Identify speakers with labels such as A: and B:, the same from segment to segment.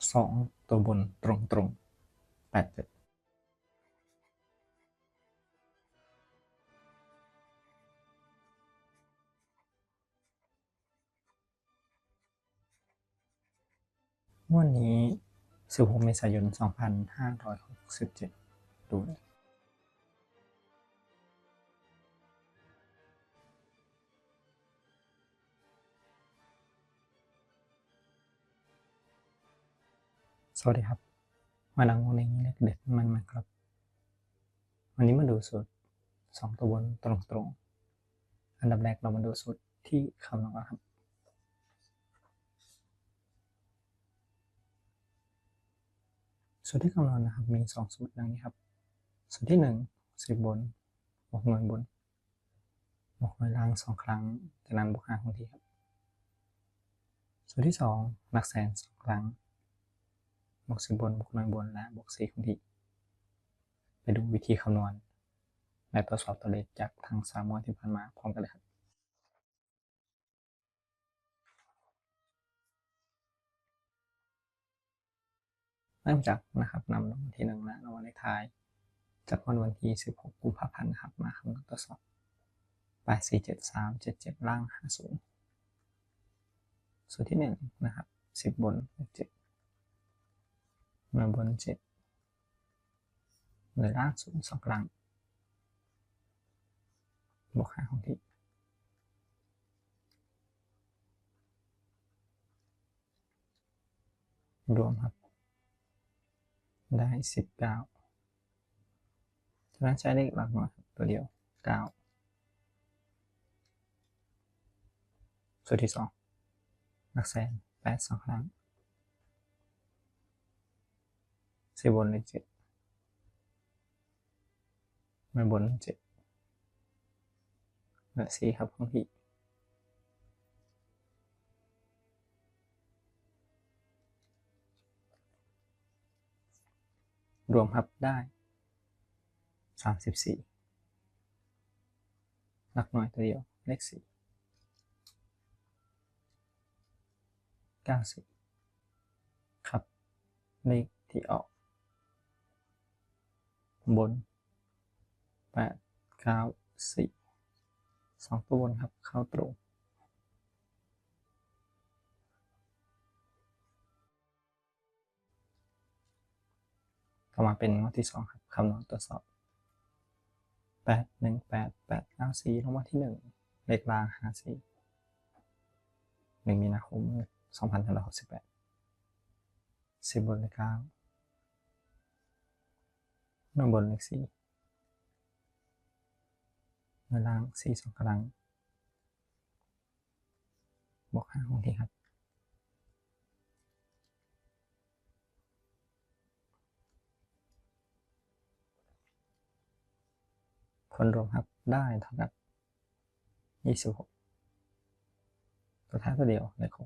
A: 2ตัวบนตรง87วันนี้16เมษายน2567ดูเลยสวัสดีครับมาดังวันนี้เลขเด็ดมันมาครับวันนี้มาดูสูตร2ตัวบนตรงอันดับแรกเรามาดูสูตรที่คำนวณครับสูตรที่คำนวณนะครับมี2สูตรดังนี้ครับสูตรที่1 10บนบวกหน่วยบนบวกหน่วยล่าง2ครั้งจากนั้นบวก5คงที่ครับสูตรที่2หลักแสน2ครั้งบวก10บนบวกหน่วยบนและบวก4คงที่ไปดูวิธีคำนวณและตรวจสอบตัวเลขจากทาง3 วันที่ผ่านมาพร้อมกันเลยครับเริ่มจากนะครับนำรางวัลที่1และรางวัลเลขท้ายจากวันที่16กุมภาพันธ์นะครับมาคำนวณตรวจสอบ847377ล่าง50สูตรที่1นะครับ10บนเลข7หน่วยบน7หน่วยล่าง0 2ครั้งบวก5คงที่รวมครับได้19ฉะนั้นใช้เลขหลักหน่วยตัวเดียว9สูตรที่2หลักแสน8 2ครั้ง10บนเลข7หน่วยบน7และ4ครับคงที่รวมครับได้34หลักหน่วยตัวเดียวเลข4 90ครับเลขที่ออกบน8 9 4 2ตัวบนครับเข้าตรงต่อมาเป็นงวดที่2ครับคำนวณตรวจสอบ818 894รางวัลที่1เลขล่าง54 1 มีนาคม2568 10บนเลข9หน่วยบนเลข4หน่วยล่าง4 2ครั้งบวก5คงที่ครับผลรวมครับได้เท่ากับ26ตัวท้ายตัวเดียวเลข6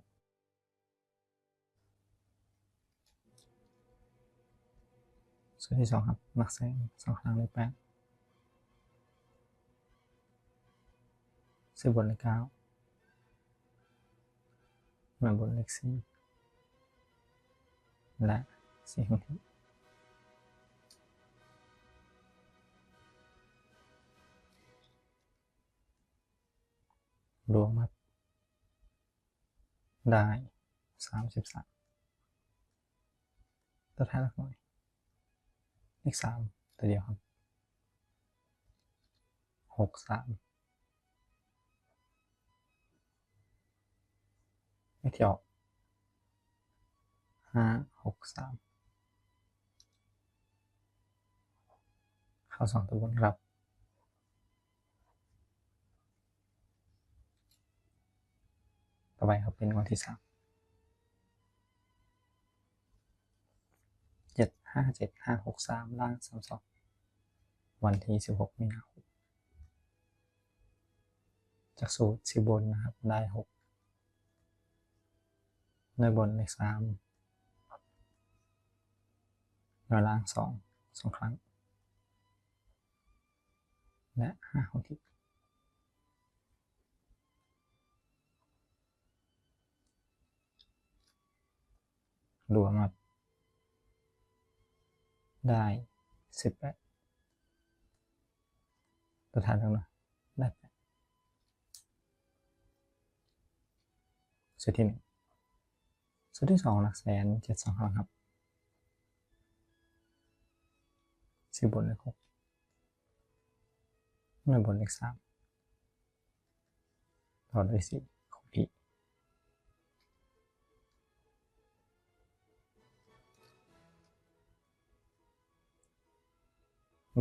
A: สูตรที่2ครับหลักแสน2ครั้งเลข8 10บนเลข9หน่วยบนเลข4และ4คงที่รวมครับได้33ตัวท้ายหลักหน่วยเลข3ตัวเดียวครับ63เลขที่ออก563เข้า2ตัวบนครับต่อไปครับเป็นงวดที่3 757 563ล่าง32วันที่16มีนาคมจากสูตร10บนนะครับได้6หน่วยบนเลข3หน่วยล่าง2 ครั้งและ5คงที่รวมครับ ได้18ตัวทานตรงนั้นได้8สูตรที่1สูตรที่2หลักแสน7 2 ครั้งครับ10 บนเลข6หน่วยบนเลข3ต่อด้วย4ของพี่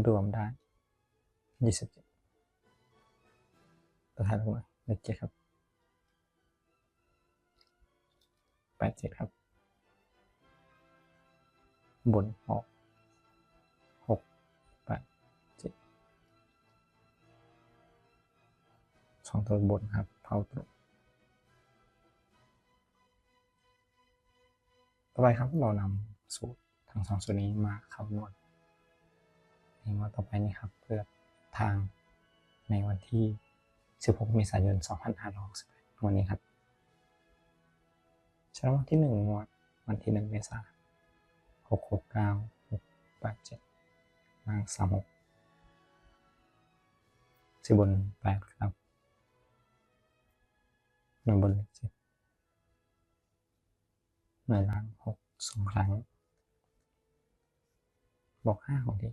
A: รวมได้27ตัวทานตรงนั้นเลข7ครับ87ครับบนออก6 8 7 2ตัวบนครับเผาตรงต่อไปครับเรานำสูตรทั้ง2สูตรนี้มาคำนวณในงวดต่อไปนี้ครับเพื่อทางในวันที่16 เมษายน 2568วันนี้ครับใช้รางวัลที่1งวดวันที่1 เมษายน669 687ล่าง36 10 บน8ครับหน่วยบนเลข7หน่วยล่าง6 2 ครั้งบอก5ของที่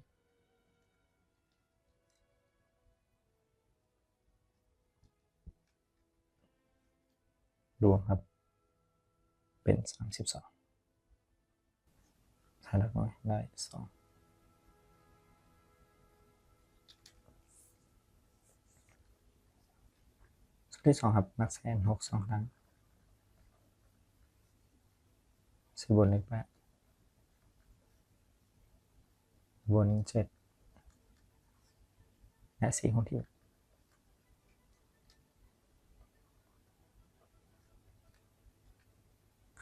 A: รวมครับเป็น32ถ้าได้ก็ได้2สูตรที่2ครับหลักแสน6 2 ครั้ง10 บนเลข8บน7และ4ของที่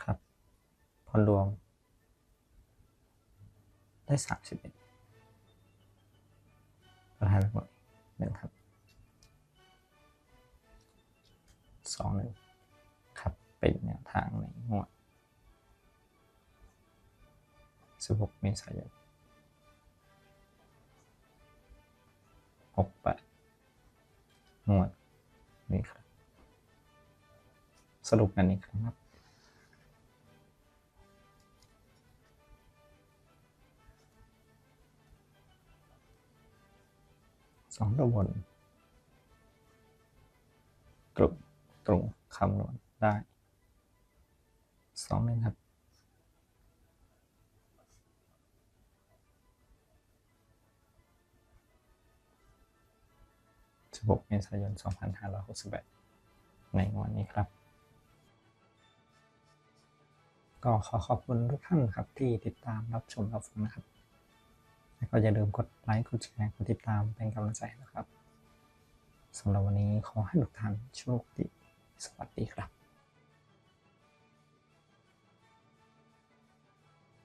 A: ครับพอรวมได้31ประธานหมด1ครับ2 1ครับเป็นแนวทางในงวด16 เมษายน68งวดนี้ครับสรุปกันอีกครั้งครับ2ตัวบนตรงคำนวณได้2 1ครับ16 เมษายน 2568ในวันนี้ครับก็ขอบคุณทุกท่านครับที่ติดตามรับชมรับฟังนะครับแล้วก็อย่าลืมกดไลค์กดแชร์กดติดตามเป็นกำลังใจนะครับสำหรับวันนี้ขอให้ทุกท่านโชคดีสวัสดีครับ